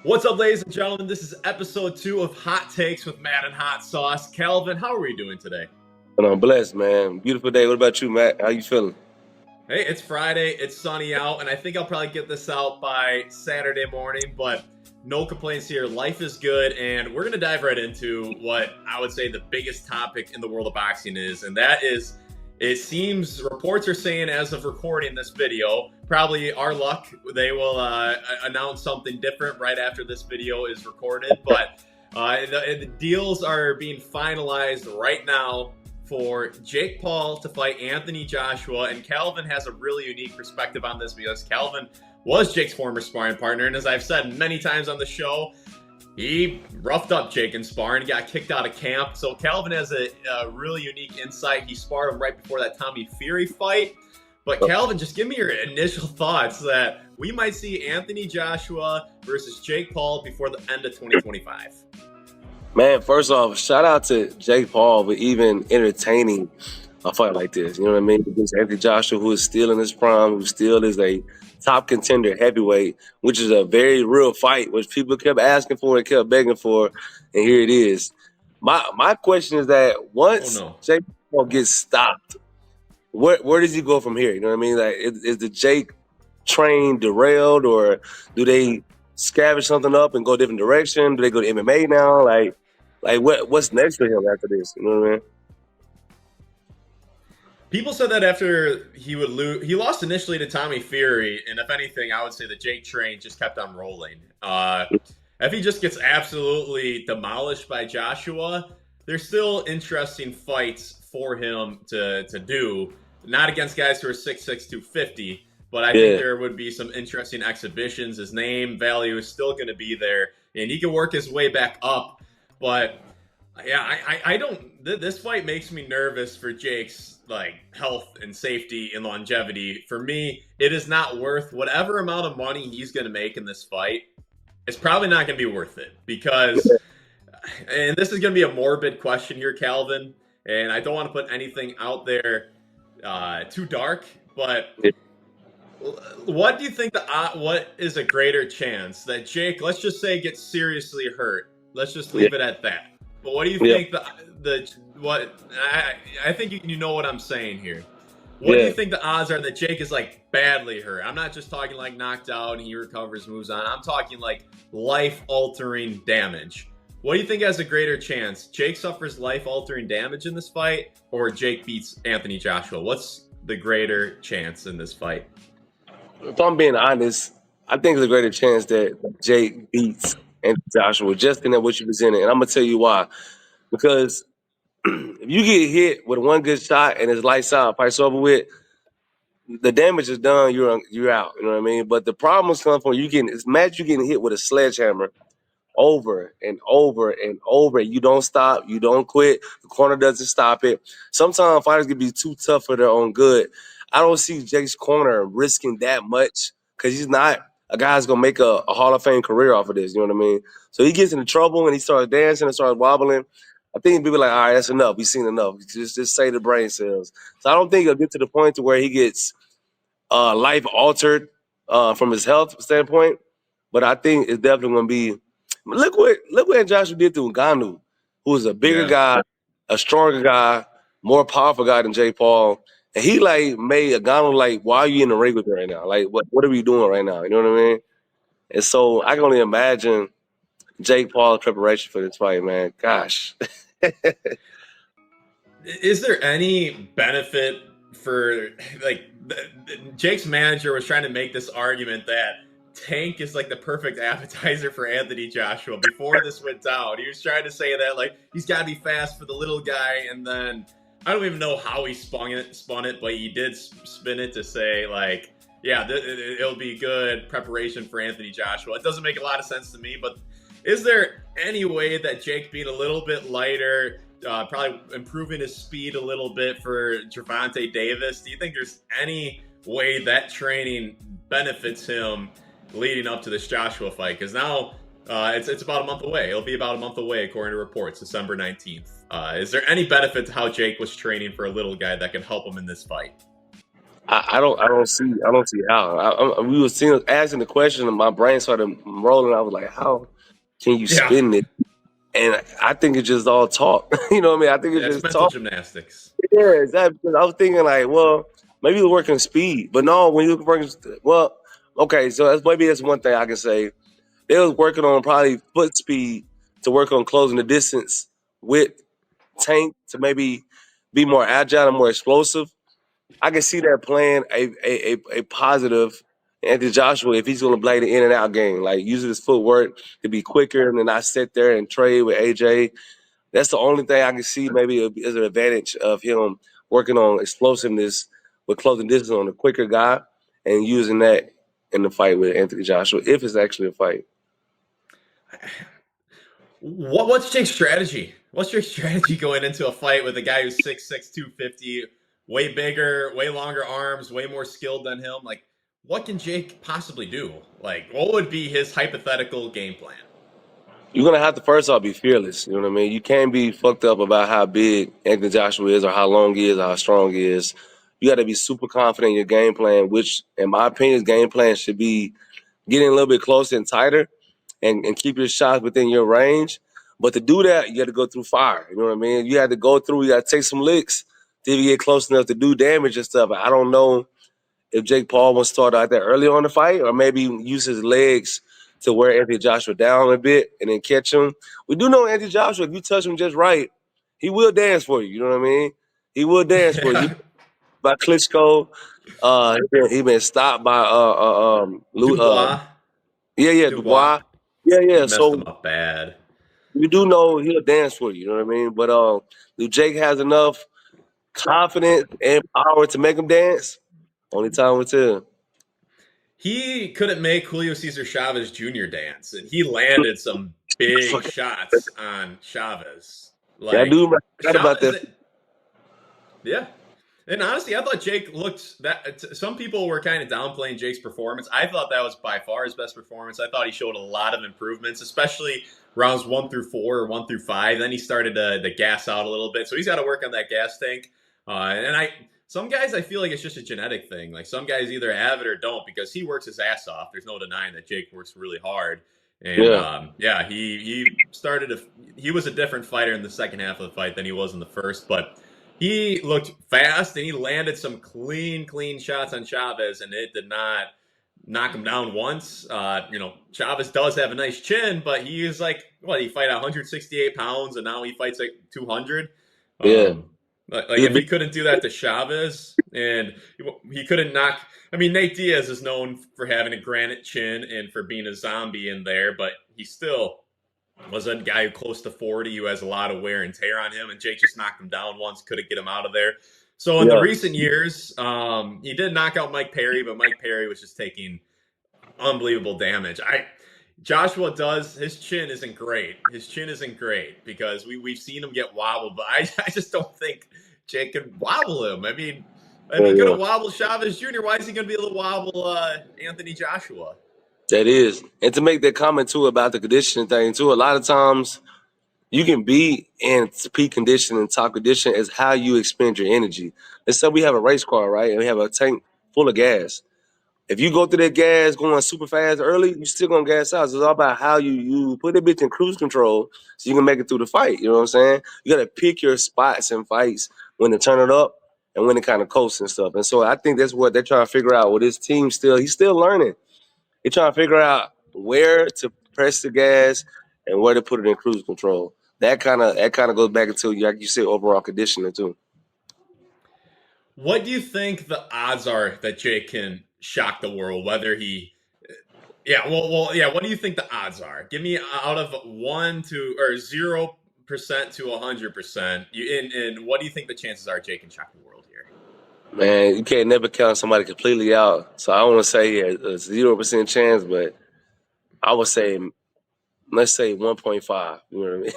What's up, ladies and gentlemen? This is episode 2 of Hot Takes with Matt and Hot Sauce. Calvin, how are we doing today? And I'm blessed, man. Beautiful day. What about you, Matt? How you feeling? Hey, it's Friday, it's sunny out, and I think I'll probably get this out by Saturday morning, but no complaints here. Life is good, and we're going to dive right into what I would say the biggest topic in the world of boxing is, and that is, it seems reports are saying as of recording this video, probably our luck, they will announce something different right after this video is recorded, but the deals are being finalized right now for Jake Paul to fight Anthony Joshua, and Kalvin has a really unique perspective on this because Kalvin was Jake's former sparring partner, and as I've said many times on the show, he roughed up Jake in sparring, got kicked out of camp. So Kalvin has a really unique insight. He sparred him right before that Tommy Fury fight. But Kalvin, just give me your initial thoughts that we might see Anthony Joshua versus Jake Paul before the end of 2025. Man, first off, shout out to Jake Paul for even entertaining a fight like this. You know what I mean? Against Anthony Joshua, who is still in his prime, who still is a top contender heavyweight, which is a very real fight, which people kept asking for and kept begging for, and here it is. My question is that once Jake Paul gets stopped, where does he go from here? You know what I mean? Like, is the Jake train derailed, or do they scavenge something up and go a different direction? Do they go to MMA now? Like what's next for him after this? You know what I mean? People said that after he would lose, he lost initially to Tommy Fury, and if anything, I would say the Jake train just kept on rolling. If he just gets absolutely demolished by Joshua, there's still interesting fights for him to do. Not against guys who are 6'6", 250, but I think there would be some interesting exhibitions. His name value is still going to be there, and he can work his way back up. But yeah, I don't. This fight makes me nervous for Jake's health and safety and longevity. For me, it is not worth whatever amount of money he's going to make in this fight. It's probably not going to be worth it because, and this is going to be a morbid question here, Kalvin, and I don't want to put anything out there too dark, but what do you think what is a greater chance that Jake, let's just say, gets seriously hurt? Let's just leave it at that. But what do you think I think you know what I'm saying here. What do you think the odds are that Jake is badly hurt? I'm not just talking knocked out and he recovers, moves on. I'm talking life-altering damage. What do you think has a greater chance? Jake suffers life-altering damage in this fight, or Jake beats Anthony Joshua? What's the greater chance in this fight? If I'm being honest, I think there's a greater chance that Jake beats Anthony Joshua just in that what you presented, and I'm gonna tell you why. Because if you get hit with one good shot and it's lights out, fight's over with, the damage is done. You're out. You know what I mean? But the problems come from you getting hit with a sledgehammer over and over and over. You don't stop. You don't quit. The corner doesn't stop it. Sometimes fighters can be too tough for their own good. I don't see Jake's corner risking that much because he's not a guy who's going to make a Hall of Fame career off of this. You know what I mean? So he gets into trouble and he starts dancing and starts wobbling. I think people are like, all right, that's enough. We've seen enough. Just say the brain cells. So I don't think he'll get to the point to where he gets life altered from his health standpoint. But I think it's definitely going to be. Look what Joshua did to Ngannou, who was a bigger guy, a stronger guy, more powerful guy than Jake Paul. And he made Ngannou why are you in the ring with me right now? What are we doing right now? You know what I mean? And so I can only imagine Jake Paul's preparation for this fight, man. Gosh. Is there any benefit for Jake's manager was trying to make this argument that Tank is the perfect appetizer for Anthony Joshua before this went down. He was trying to say that he's got to be fast for the little guy, and then I don't even know how he spun it, but he did spin it to say it'll be good preparation for Anthony Joshua. It doesn't make a lot of sense to me, but is there any way that Jake being a little bit lighter, probably improving his speed a little bit for Gervonta Davis, do you think there's any way that training benefits him leading up to this Joshua fight? Because now it's about a month away. It'll be about a month away, according to reports, December 19th. Is there any benefit to how Jake was training for a little guy that can help him in this fight? I don't see how. We were asking the question, and my brain started rolling. I was like, how can you Yeah, spin it? And I think it's just all talk. You know what I mean? I think it's yeah, it's just mental talk. gymnastics. Yeah, exactly. Because I was thinking like, well, maybe you're working speed, but no, when you're working, well, okay, so that's one thing I can say. They was working on probably foot speed to work on closing the distance with Tank to maybe be more agile and more explosive. I can see that playing a positive Anthony Joshua if he's going to play the in and out game, like using his footwork to be quicker and then not sit there and trade with AJ. That's the only thing I can see maybe is an advantage of him working on explosiveness with closing distance on a quicker guy and using that in the fight with Anthony Joshua if it's actually a fight. What's Jake's strategy? What's your strategy going into a fight with a guy who's 6'6", 250, way bigger, way longer arms, way more skilled than him? Like, what can Jake possibly do? Like, what would be his hypothetical game plan? You're gonna have to first off be fearless. You know what I mean? You can't be fucked up about how big Anthony Joshua is or how long he is or how strong he is. You got to be super confident in your game plan, which, in my opinion, his game plan should be getting a little bit closer and tighter and keep your shots within your range. But to do that, you got to go through fire. You know what I mean? You had to go through, you got to take some licks till you get close enough to do damage and stuff. I don't know if Jake Paul wants to start out there early on the fight, or maybe use his legs to wear Anthony Joshua down a bit and then catch him. We do know Anthony Joshua, if you touch him just right, he will dance for you. You know what I mean? He will dance for you. Yeah. By Klitschko, he been stopped by Dubois. Dubois. Dubois. Yeah, He yeah. messed him So up bad. you do know he'll dance for you. You know what I mean? But do Jake has enough confidence and power to make him dance? Only time will tell. He couldn't make Julio Cesar Chavez Jr. dance, and he landed some big Fuck, shots on Chavez. yeah, I Like, do forgot about Chavez, that. yeah. And honestly, I thought Jake looked that. Some people were kind of downplaying Jake's performance. I thought that was by far his best performance. I thought he showed a lot of improvements, especially rounds 1 through 4 or 1 through 5. Then he started to gas out a little bit, so he's got to work on that gas tank. And some guys, I feel like it's just a genetic thing. Like some guys either have it or don't because he works his ass off. There's no denying that Jake works really hard. And Yeah, yeah, he started. He was a different fighter in the second half of the fight than he was in the first, but he looked fast and he landed some clean shots on Chavez, and it did not knock him down once. Chavez does have a nice chin, but he is like, what, he fight 168 pounds and now he fights like 200. yeah, Like he's a if big, he couldn't do that to Chavez and he couldn't knock, I mean, Nate Diaz is known for having a granite chin and for being a zombie in there, but he still was a guy close to 40 who has a lot of wear and tear on him, and Jake just knocked him down once, couldn't get him out of there. So in the yeah, recent years, he did knock out Mike Perry, but Mike Perry was just taking unbelievable damage. Joshua does his chin isn't great. His chin isn't great because we've seen him get wobbled, but I just don't think Jake can wobble him. I mean, if yeah, he could yeah. have wobbled Chavez Jr., why is he going to be able to wobble Anthony Joshua? That is, and to make that comment too about the conditioning thing too. A lot of times you can be in peak condition and top condition as how you expend your energy. Let's say we have a race car, right, and we have a tank full of gas. If you go through that gas going super fast early, you still gonna gas out. So it's all about how you put that bitch in cruise control so you can make it through the fight. You know what I'm saying? You gotta pick your spots in fights when to turn it up and when to kind of coast and stuff. And so I think that's what they're trying to figure out with his team still. He's still learning. He's trying to figure out where to press the gas and where to put it in cruise control. That kind of goes back into, like you said, overall conditioning too. What do you think the odds are that Jake can shock the world? Whether he, yeah, yeah. What do you think the odds are? Give me out of 0% to 100%. And what do you think the chances are Jake can shock the world here? Man, you can't never count somebody completely out. So I don't want to say a 0% chance, but I would say let's say 1.5. You know what I mean?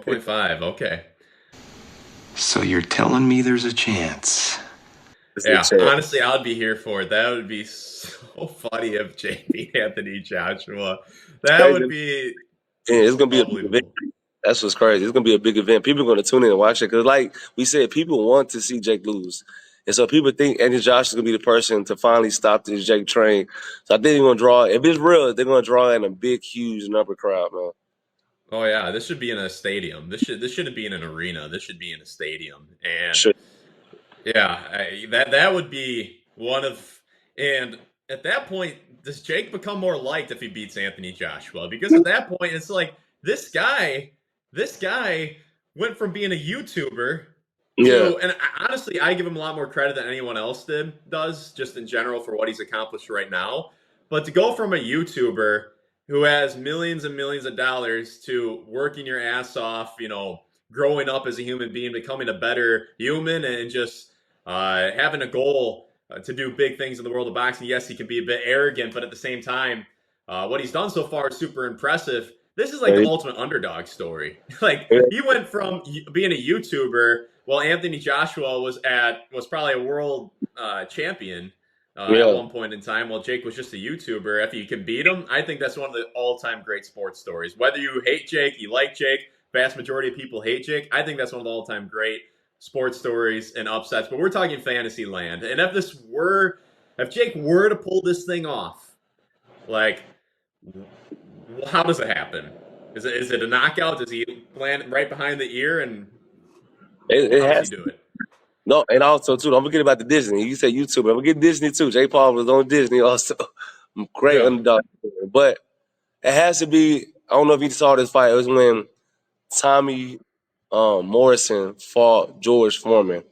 1.5. Okay. So you're telling me there's a chance? It's a Yeah, chance. honestly, I'd be here for it. That would be so funny if Jake beat Anthony Joshua. It's That would crazy. be Yeah, it's gonna be a big event. unbelievable. That's what's crazy. It's gonna be a big event. People are gonna tune in and watch it because, like we said, people want to see Jake lose, And so people think Anthony Joshua is going to be the person to finally stop this Jake train. So I think they're going to draw, if it's real, they're going to draw in a big, huge number crowd, man. Oh yeah, this should be in a stadium. This shouldn't be in an arena. This should be in a stadium. And Sure. yeah, that would be one of. And at that point, does Jake become more liked if he beats Anthony Joshua? Because at that point, it's like this guy went from being a YouTuber Yeah. to, and honestly, I give him a lot more credit than anyone else does, just in general for what he's accomplished right now. But to go from a YouTuber who has millions and millions of dollars to working your ass off, growing up as a human being, becoming a better human, and just having a goal to do big things in the world of boxing. Yes, he can be a bit arrogant, but at the same time, what he's done so far is super impressive. This is like the ultimate underdog story. Like, he went from being a YouTuber while Anthony Joshua was probably a world champion at one point in time, while Jake was just a YouTuber. If you can beat him, I think that's one of the all-time great sports stories. Whether you hate Jake, you like Jake, vast majority of people hate Jake, I think that's one of the all-time great sports stories and upsets. But we're talking fantasy land. And if Jake were to pull this thing off, like, how does it happen? Is it a knockout? Does he land right behind the ear? And It how does has he do it? No, and also too, don't forget about the Disney. You said YouTube, I'm forget Disney too. Jake Paul was on Disney also. Great Yeah. underdog. But it has to be, I don't know if you saw this fight. It was when Tommy Morrison fought George Foreman.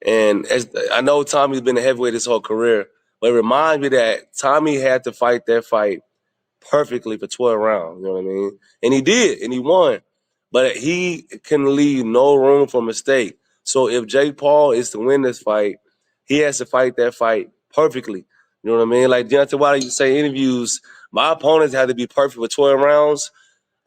And I know Tommy's been a heavyweight his whole career, but it reminds me that Tommy had to fight that fight perfectly for 12 rounds. You know what I mean? And he did, and he won. But he can leave no room for mistake. So if Jake Paul is to win this fight, he has to fight that fight perfectly. You know what I mean? Like Deontay Wilder used to say in interviews, my opponents had to be perfect for 12 rounds.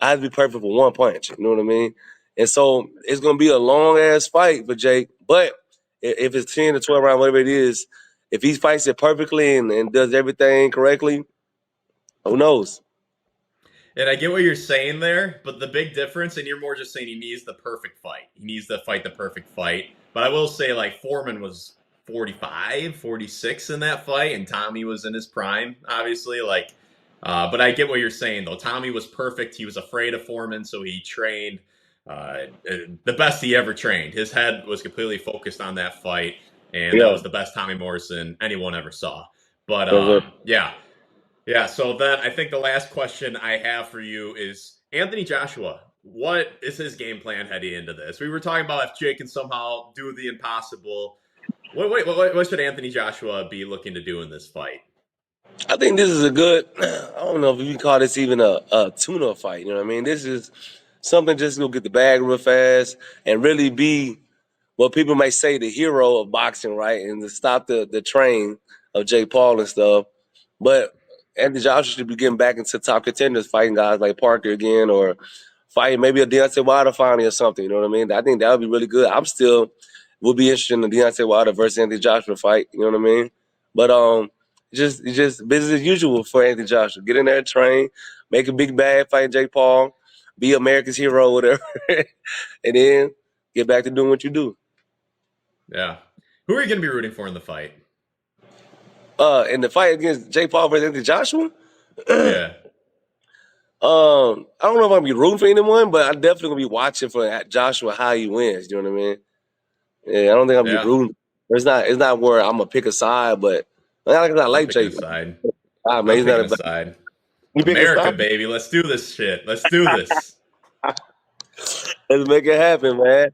I had to be perfect for one punch. You know what I mean? And so it's going to be a long-ass fight for Jake. But if it's 10 to 12 rounds, whatever it is, if he fights it perfectly and does everything correctly, who knows? And I get what you're saying there, but the big difference, and you're more just saying he needs the perfect fight. He needs to fight the perfect fight. But I will say, like, Foreman was 45, 46 in that fight, and Tommy was in his prime, obviously. But I get what you're saying, though. Tommy was perfect. He was afraid of Foreman, so he trained the best he ever trained. His head was completely focused on that fight, and that Yeah. was the best Tommy Morrison anyone ever saw. But Uh-huh. yeah. Yeah, so then I think the last question I have for you is Anthony Joshua. What is his game plan heading into this? We were talking about if Jake can somehow do the impossible. What should Anthony Joshua be looking to do in this fight? I think this is a good, I don't know if you can call this even a tune-up fight. You know what I mean? This is something just to go get the bag real fast and really be what people may say the hero of boxing, right? And to stop the train of Jake Paul and stuff. But Anthony Joshua should be getting back into top contenders, fighting guys like Parker again, or fighting maybe a Deontay Wilder finally or something. You know what I mean? I think that would be really good. I'm still would be interested in the Deontay Wilder versus Anthony Joshua fight. You know what I mean? But just business as usual for Anthony Joshua. Get in there, train, make a big bag, fight Jake Paul, be America's hero, whatever, and then get back to doing what you do. Yeah. Who are you going to be rooting for in the fight? In the fight against Jake Paul versus Anthony Joshua, Yeah. I don't know if I'm gonna be rooting for anyone, but I'm definitely gonna be watching for Joshua how he wins. You know what I mean? Yeah, I don't think I'm gonna be Yeah. rooting. It's not where I'm gonna pick a side, but I I'm like picking a Jake. side. Man, I'm he's not picking a a bad. side. You pick a America, side? baby. Let's do this shit. Let's do this. Let's make it happen, man.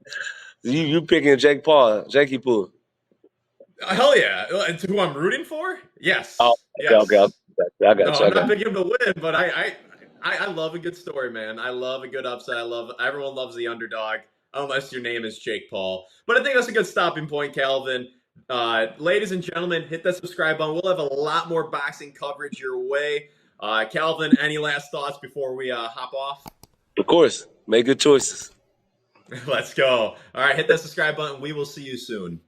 You picking Jake Paul, Jakey Poo. Hell yeah. To who I'm rooting for? Oh, Yes. okay. Yes. I No, got you. I I'm got not you. picking him to win, but I love a good story, man. I love a good upset. Everyone loves the underdog, unless your name is Jake Paul. But I think that's a good stopping point, Calvin. Ladies and gentlemen, hit that subscribe button. We'll have a lot more boxing coverage your way. Calvin, any last thoughts before we hop off? Of course, make good choices. Let's go. All right, hit that subscribe button. We will see you soon.